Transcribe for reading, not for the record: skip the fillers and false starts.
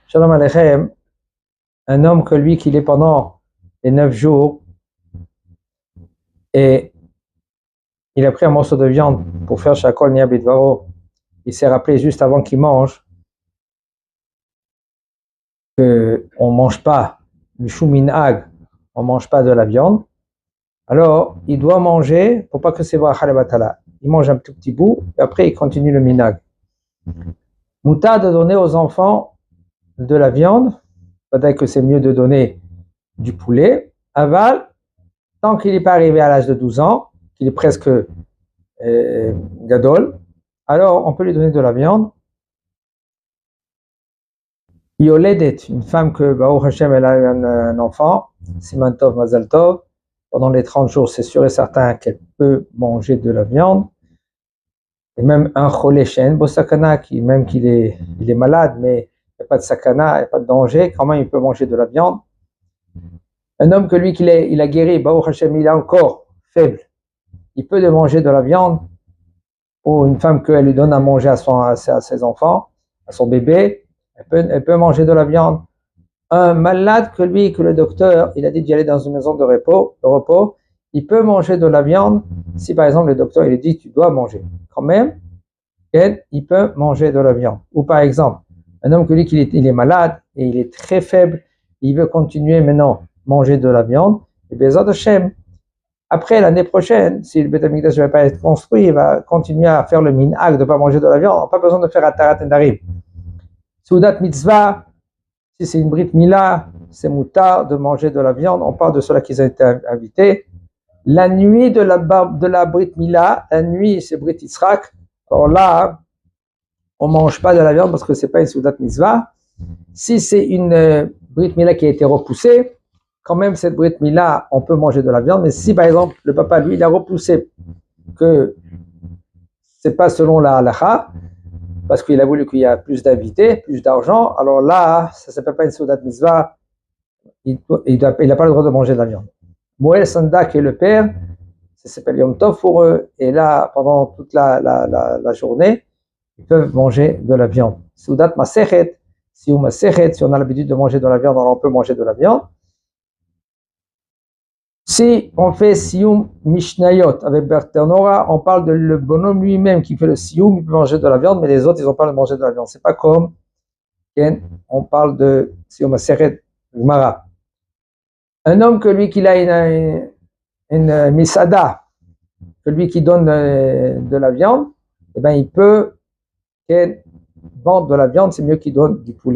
Shalom Aleichem, un homme que lui qu'il est pendant les 9 jours et il a pris un morceau de viande pour faire Shakol Nia Bidvaro. Il s'est rappelé juste avant qu'il mange qu'on ne mange pas du shuminag, on ne mange pas de la viande. Alors il doit manger pour pas que c'est bracha levatala. Il mange un tout petit bout et après il continue le minag. Mouta de donner aux enfants de la viande, peut-être que c'est mieux de donner du poulet. Aval, tant qu'il n'est pas arrivé à l'âge de 12 ans, qu'il est presque gadol, alors on peut lui donner de la viande. Yoledet, une femme que Baruch Hashem elle a eu un enfant, Siman Tov Mazal Tov, pendant les 30 jours, c'est sûr et certain qu'elle peut manger de la viande. Et même un cholé shen bosakana, qui même qu'il est malade, mais il n'y a pas de sakana, il n'y a pas de danger, quand même il peut manger de la viande. Un homme que lui il a guéri, Baruch Hashem, il est encore faible, il peut manger de la viande. Ou une femme qu'elle lui donne à manger à ses enfants, à son bébé, elle peut manger de la viande. Un malade que le docteur, il a dit d'y aller dans une maison de repos, il peut manger de la viande si par exemple le docteur il dit tu dois manger. Quand même, il peut manger de la viande. Ou par exemple, un homme que lui il est malade et il est très faible, il veut continuer maintenant manger de la viande, et bien Hashem, après l'année prochaine, si le Beth Amikdash ne va pas être construit, il va continuer à faire le minhag de ne pas manger de la viande, on n'a pas besoin de faire Atarat Nedarim. Soudat mitzvah, si c'est une brit mila, c'est moutar de manger de la viande, on parle de ceux-là qui ont été invités. La nuit de la brit mila, la nuit c'est brit Yitzhak, alors là, on ne mange pas de la viande parce que ce n'est pas une soudat mitzvah. Si c'est une brit mila qui a été repoussée, quand même cette brit mila, on peut manger de la viande, mais si par exemple le papa lui il a repoussé que c'est pas selon la halacha, parce qu'il a voulu qu'il y ait plus d'invités, plus d'argent, alors là ça s'appelle pas une soudat mitzvah, il n'a pas le droit de manger de la viande. Moël Sanda qui est le père, ça s'appelle Yom Tov pour eux, et là pendant toute la journée ils peuvent manger de la viande. Soudat Masechet, si on a l'habitude de manger de la viande, alors on peut manger de la viande. Si on fait Siyum Mishnayot avec Berternora, on parle de le bonhomme lui-même qui fait le Siyum, il peut manger de la viande, mais les autres, ils n'ont pas le manger de la viande. C'est pas comme, on parle de Siyum Aseret Gmara. Un homme que lui, qu'il a une misada, que lui qui donne de la viande, eh ben, il peut vendre de la viande, c'est mieux qu'il donne du poulet.